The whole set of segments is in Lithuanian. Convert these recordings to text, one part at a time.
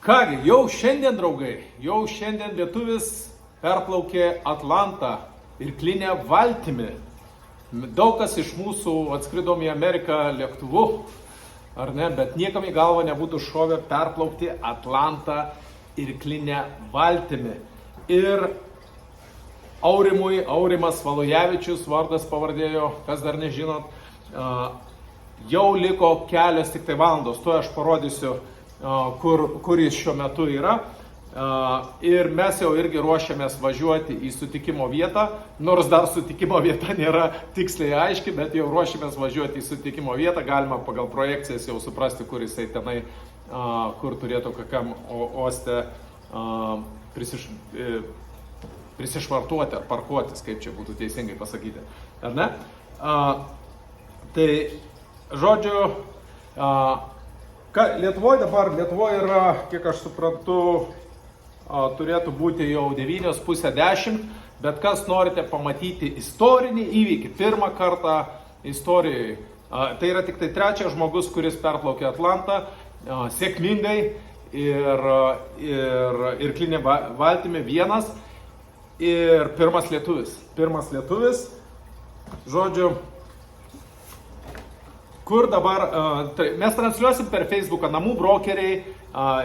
Kągi, jau šiandien, draugai, jau šiandien lietuvis perplaukė Atlantą irklinę valtimi. Daug kas iš mūsų atskridom į Ameriką lėktuvu, ar ne, bet niekam į galvą nebūtų šovę perplaukti Atlantą irklinę valtimi. Ir Aurimas Valujavičius, vardas pavardėjo, kas dar nežinot, jau liko kelios tik tai valandos, tuo aš parodysiu, kur jis šiuo metu yra. Ir mes jau irgi ruošiamės važiuoti į sutikimo vietą, nors dar sutikimo vieta nėra tiksliai aiški, bet jau ruošiamės važiuoti į sutikimo vietą, galima pagal projekcijas jau suprasti, kur jisai tenai, kur turėtų kokiam uoste prisišvartuoti ar parkuotis, kaip čia būtų teisingai pasakyti, ar ne? Tai, žodžiu, Lietuvoje yra, kiek aš suprantu, turėtų būti jau 9:30, bet kas norite pamatyti istorinį įvykį, pirmą kartą istorijoje, tai yra tik tai trečias žmogus, kuris perplaukė Atlantą sėkmingai ir irklinė valtimi vienas ir pirmas lietuvis, žodžiu, kur dabar, mes transliuosim per Facebooką Namų brokeriai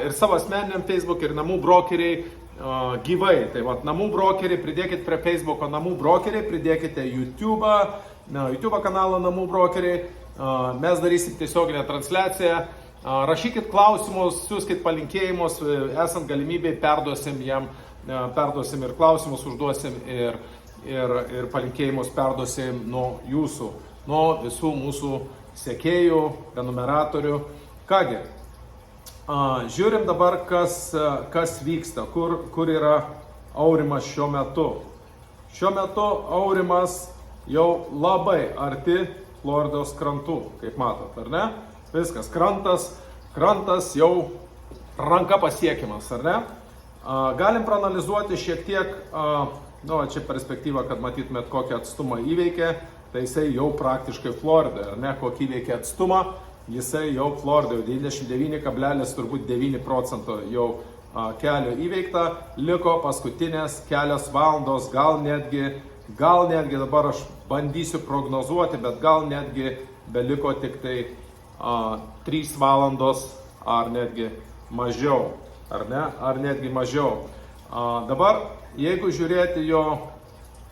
ir savo asmeniniam Facebook ir Namų brokeriai gyvai. Tai vat, Namų brokeriai, pridėkite prie Facebooko Namų brokeriai, pridėkite YouTube kanalą Namų brokeriai, mes darysim tiesioginę transliaciją, rašykit klausimus, siūskit palinkėjimus, esant galimybėj perduosim ir klausimus užduosim ir palinkėjimus perduosim nuo jūsų, nuo visų mūsų sekėjų, prenumeratorių. Kągi, žiūrim dabar, kas vyksta, kur yra Aurimas šiuo metu. Šiuo metu Aurimas jau labai arti Floridos krantų, kaip matot, ar ne? Viskas, krantas jau ranka pasiekiamas, ar ne? Galim praanalizuoti šiek tiek, čia perspektyva, kad matytumėt kokią atstumą įveikė. Tai jisai jau praktiškai Floridoje, ar ne, kokį įveikė atstumą, jisai jau Floridoje, 99,9% jau kelio įveikta, liko paskutinės kelios valandos, gal netgi dabar aš bandysiu prognozuoti, bet gal netgi beliko tik tai 3 valandos ar netgi mažiau, ar ne, ar netgi mažiau. Dabar, jeigu žiūrėti jo,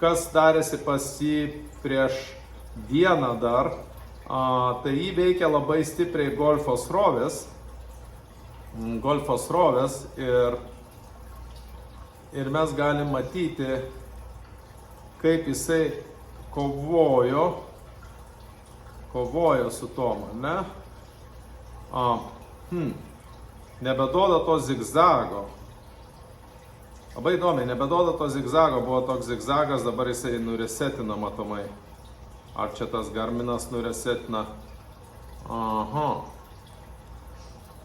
kas darėsi pas jį prieš dieną dar, tai jį veikia labai stipriai golfo srovės ir mes galim matyti, kaip jisai kovojo su tom, ne? Nebeduoda to zigzago. Labai įdomiai, nebeduoda to zigzago, buvo toks zigzagas, dabar jisai nuresetina matomai. Ar čia tas Garminas nuresetina?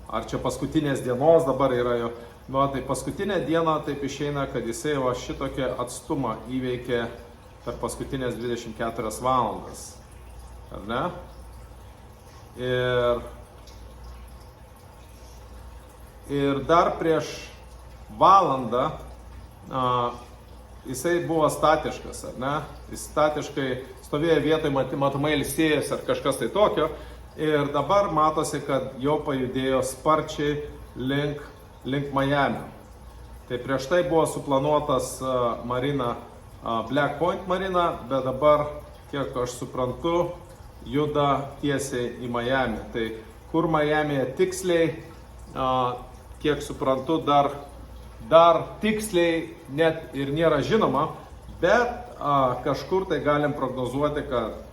Ar čia paskutinės dienos dabar yra jo? Tai paskutinė diena taip išeina, kad jisai va šitokią atstumą įveikė per paskutinės 24 valandas. Ar ne? Ir dar prieš valandą jisai buvo statiškas, ar ne? Jis statiškai stovėjo vietoj, matomai ilsėjęs ar kažkas tai tokio. Ir dabar matosi, kad jau pajudėjo sparčiai link Miami. Tai prieš tai buvo suplanuotas marina, Black Point marina, bet dabar, kiek aš suprantu, juda tiesiai į Miami. Tai kur Miami'e tiksliai, kiek suprantu, dar tiksliai net ir nėra žinoma, bet kažkur tai galim prognozuoti, kad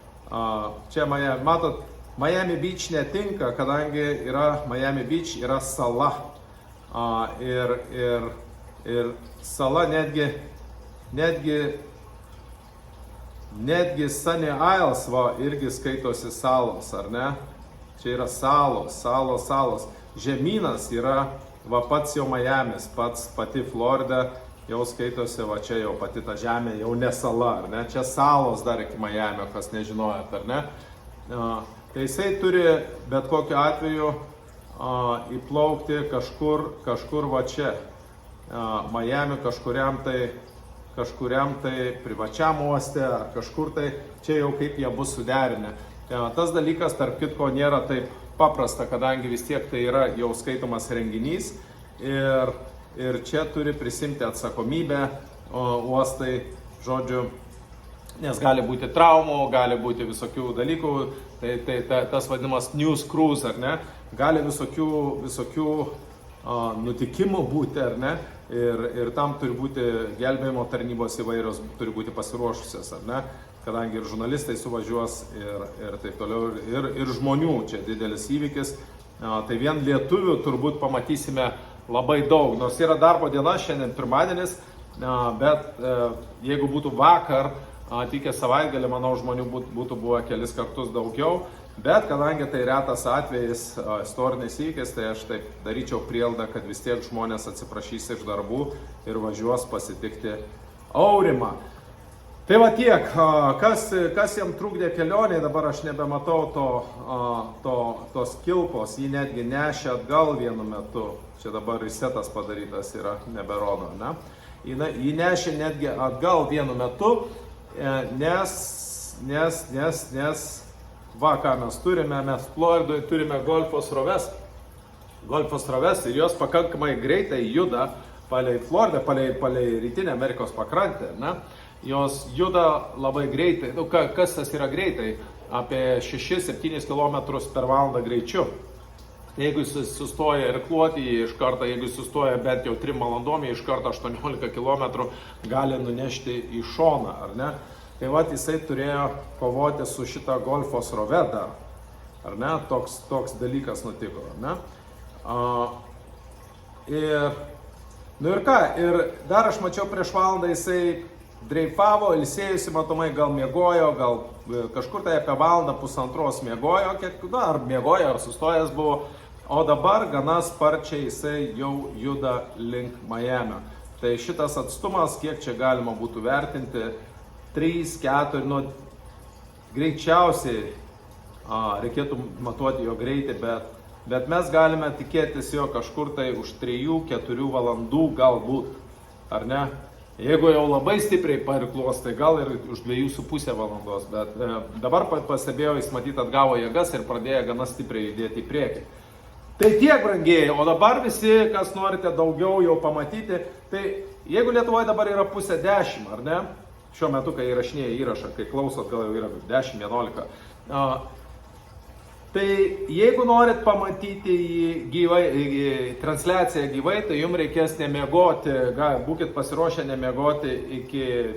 čia Miami, matot, Miami Beach netinka, kadangi Miami Beach yra sala. Ir sala netgi Sunny Isles irgi skaitosi salos, ar ne? Čia yra salos. Žemynas yra pats jau Miamis, pati Florida jau skaitosi, čia jau pati ta žemė jau ne sala, ar ne? Čia salos dar iki Miamio, kas nežinojot, ar ne? Tai jisai turi bet kokiu atveju įplaukti kažkur va čia, Miami kažkuriam tai privačiam uoste, ar kažkur tai, čia jau kaip jie bus suderinę. Tas dalykas, tarp kitko, nėra taip paprasta, kadangi vis tiek tai yra jau skaitomas renginys ir čia turi prisimti atsakomybę uostai, žodžiu, nes gali būti traumų, gali būti visokių dalykų, tai tas vadinamas news cruise, ar ne, gali visokių nutikimų būti, ar ne, ir tam turi būti gelbėjimo tarnybos įvairios, turi būti pasiruošusios, ar ne, kadangi ir žurnalistai suvažiuos ir taip toliau, ir žmonių, čia didelis įvykis, tai vien lietuvių turbūt pamatysime labai daug, nors yra darbo diena, šiandien pirmadienis, bet jeigu būtų vakar, atvykę savaitgalį, manau, žmonių būtų buvę kelis kartus daugiau, bet kadangi tai retas atvejis, istorinis įvykis, tai aš taip daryčiau prielaidą, kad vis tiek žmonės atsiprašys iš darbų ir važiuos pasitikti Aurimą. Tai va tiek, kas jam trukdė kelionėje, dabar aš nebematau tos kilpos, jį netgi nešė atgal vienu metu, čia dabar resetas padarytas yra, neberodo, ne? Jį nešė netgi atgal vienu metu, nes va, ką mes turime, mes Floridoje turime golfo sroves ir jos pakankamai greitai juda palei Floridą, palei rytinę Amerikos pakrantę, ne? Jos juda labai greitai, kas tas yra greitai, apie 6-7 km per valandą greičiu. Jeigu jis sustoja irkluoti, iš karto, jeigu jis sustoja bent jau 3 valandom, iš karto 18 km gali nunešti į šoną, ar ne? Tai va, jisai turėjo kovoti su šitą golfo srove dar, ar ne? Toks dalykas nutiko, ar ne? Ir ką, ir dar aš mačiau prieš valandą jisai dreifavo, ilsėjusi, matomai, gal miegojo, gal kažkur tai apie valandą pusantros miegojo, ar miegojo, ar sustojęs buvo, o dabar gana sparčiai jisai jau juda link Miamio. Tai šitas atstumas, kiek čia galima būtų vertinti, 3-4, nu, greičiausiai reikėtų matuoti jo greitį, bet mes galime tikėtis jo kažkur tai už 3-4 valandų galbūt, ar ne? Jeigu jau labai stipriai parikluos, tai gal ir už 2,5 valandos, bet dabar pastebėjau, jis matyt atgavo jėgas ir pradėjo gana stipriai judėti į priekį. Tai tiek, brangieji, o dabar visi, kas norite daugiau jau pamatyti, tai jeigu Lietuvoje dabar yra 9:30, ar ne? Šiuo metu, kai įrašinėja įrašą, kai klausot, gal jau yra 10-11. Tai jeigu norit pamatyti transliaciją gyvai, tai jums reikės nemiegoti, būkit pasiruošę nemiegoti iki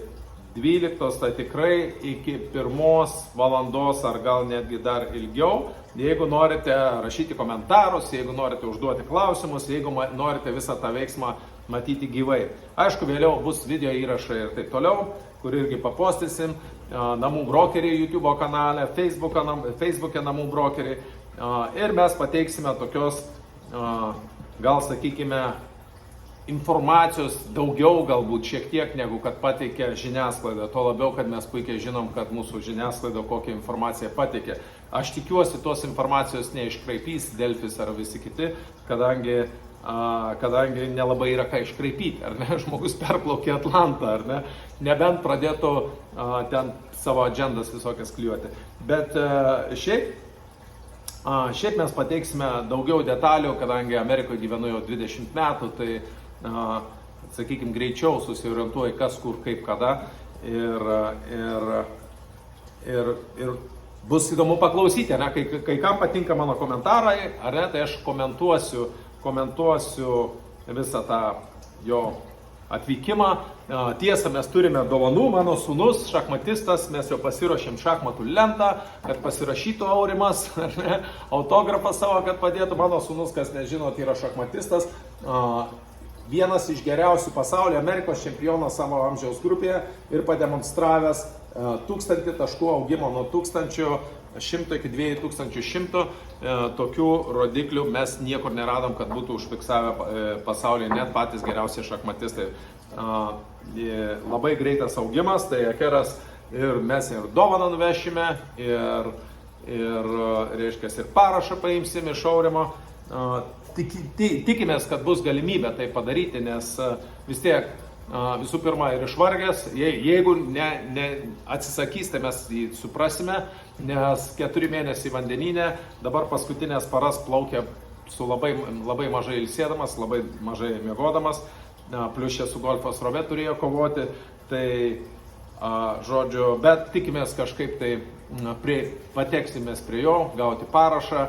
12, tai tikrai iki 1 valandos ar gal netgi dar ilgiau. Jeigu norite rašyti komentarus, jeigu norite užduoti klausimus, jeigu norite visą tą veiksmą matyti gyvai. Aišku, vėliau bus video įrašai ir taip toliau, kur irgi papostysim, Namų brokeriai YouTube kanale, Facebook'e Namų brokeriai, ir mes pateiksime tokios, gal sakykime, informacijos daugiau galbūt šiek tiek negu kad pateikia žiniasklaida, to labiau, kad mes puikiai žinom, kad mūsų žiniasklaida kokią informaciją pateikia. Aš tikiuosi, tos informacijos neiškraipys Delfis ar visi kiti, kadangi nelabai yra ką iškraipyti, ar ne, žmogus perplaukė Atlantą, ar ne, nebent pradėtų ten savo agendas visokias klijuoti. Bet šiaip mes pateiksime daugiau detalių, kadangi Amerikoje gyvenu jau 20 metų, tai, sakykime, greičiau susiorientuoju kas, kur, kaip, kada, ir bus įdomu paklausyti, ne, kai kam patinka mano komentarai, ar ne, tai aš komentuosiu visą tą jo atvykimą. Tiesa, mes turime dovanų, mano sūnus, šachmatistas, mes jau pasiruošėm šachmatų lentą, kad pasirašytų Aurimas, ar ne, autografą savo, kad padėtų. Mano sūnus, kas nežinot, yra šachmatistas, vienas iš geriausių pasaulio, Amerikos čempionas savo amžiaus grupėje ir pademonstravęs 1000 taškų augimo nuo 1100 iki 2100, tokių rodiklių mes niekur neradom, kad būtų užfiksavę pasaulyje net patys geriausi šachmatistai. Labai greitas augimas, tai Akeras ir mes ir dovaną nuvešime, ir reiškia, ir parašą paimsim iš Aurimo, Tikimės, kad bus galimybė tai padaryti, nes vis tiek visų pirma ir išvargęs, jeigu ne atsisakys, tai mes jį suprasime, nes 4 mėnesiai vandenyne, dabar paskutinės paras plaukia su labai mažai ilsėdamas, labai mažai miegodamas, plus čia su golfo srove turėjo kovoti, tai žodžiu, bet tikimės kažkaip tai pateksimės prie jo, gauti parašą,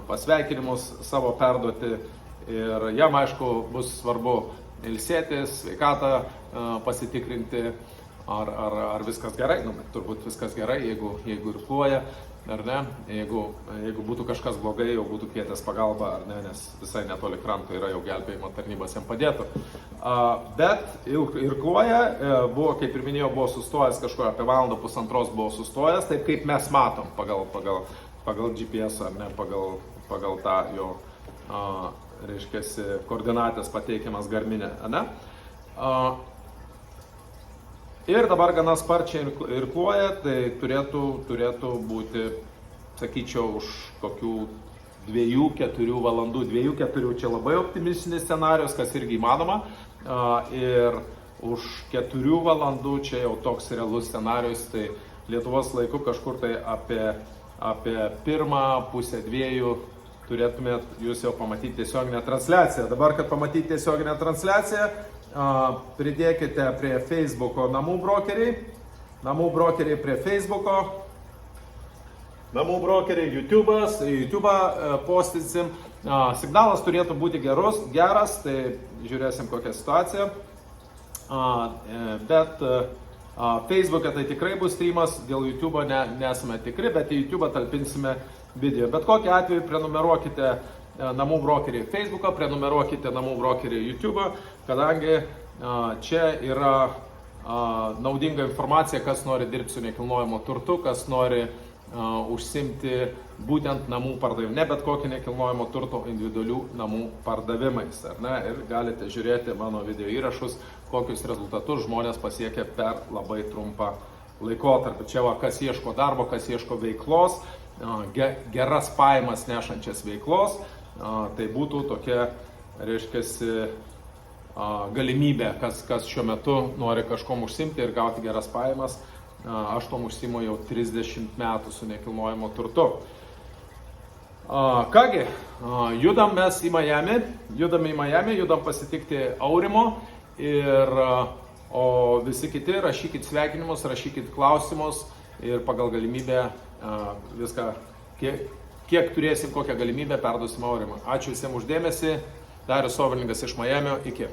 pasveikinimus savo perduoti ir jam aišku bus svarbu ilsėtis, sveikatą pasitikrinti, ar viskas gerai, turbūt viskas gerai, jeigu irkluoja, ar ne, jeigu būtų kažkas blogai, jau būtų kvietęs pagalbą, ar ne, nes visai netoli kranto yra jau gelbėjimo tarnybos jam padėtų. Bet irkluoja, buvo, kaip ir minėjau, buvo sustojęs kažkur apie valandą pusantros buvo sustojęs, taip kaip mes matom pagal GPS, ar ne, pagal tą jo reiškiasi koordinatės pateikiamas Garminė, ne? Ir dabar gana sparčiai irkluoja, tai turėtų būti, sakyčiau, už kokių 2-4 valandų, 2-4 čia labai optimistinis scenarius, kas irgi įmanoma, ir už 4 valandų čia jau toks realus scenarius, tai Lietuvos laiku kažkur tai apie 1:30 turėtumėt jūs jau pamatyti tiesioginę transliaciją. Dabar, kad pamatyti tiesioginę transliaciją, pridėkite prie Facebooko namų brokeriai prie Facebooko, namų brokeriai YouTube'ą postinsim. Signalas turėtų būti geras, tai žiūrėsim kokią situaciją. Bet Facebook'e tai tikrai bus streamas, dėl YouTube'o nesame tikri, bet į YouTube'ą talpinsime video. Bet kokiu atveju prenumeruokite namų brokerį Facebook'ą, prenumeruokite namų brokerį YouTube'ą, kadangi čia yra naudinga informacija, kas nori dirbti su nekilnojamo turtu, kas nori užsimti būtent namų pardavimu, ne bet kokį nekilnojamo turto individualių namų pardavimais. Ar ne? Ir galite žiūrėti mano video įrašus, kokius rezultatus žmonės pasiekia per labai trumpą laikotarpį. Čia va, kas ieško darbo, kas ieško veiklos, geras pajamas nešančias veiklos, tai būtų tokia, reiškiasi, galimybė, kas šiuo metu nori kažkom užsimti ir gauti geras pajamas. Aš tom užsimu jau 30 metų su nekilnojamo turtu. Kągi, judam mes į Miami, judam pasitikti Aurimo o visi kiti rašykit sveikinimus, rašykit klausimus ir pagal galimybę viską, kiek turėsim kokią galimybę, perduosim Aurimą. Ačiū visiems uždėmesį, Darius Sovilingas iš Miamio, iki.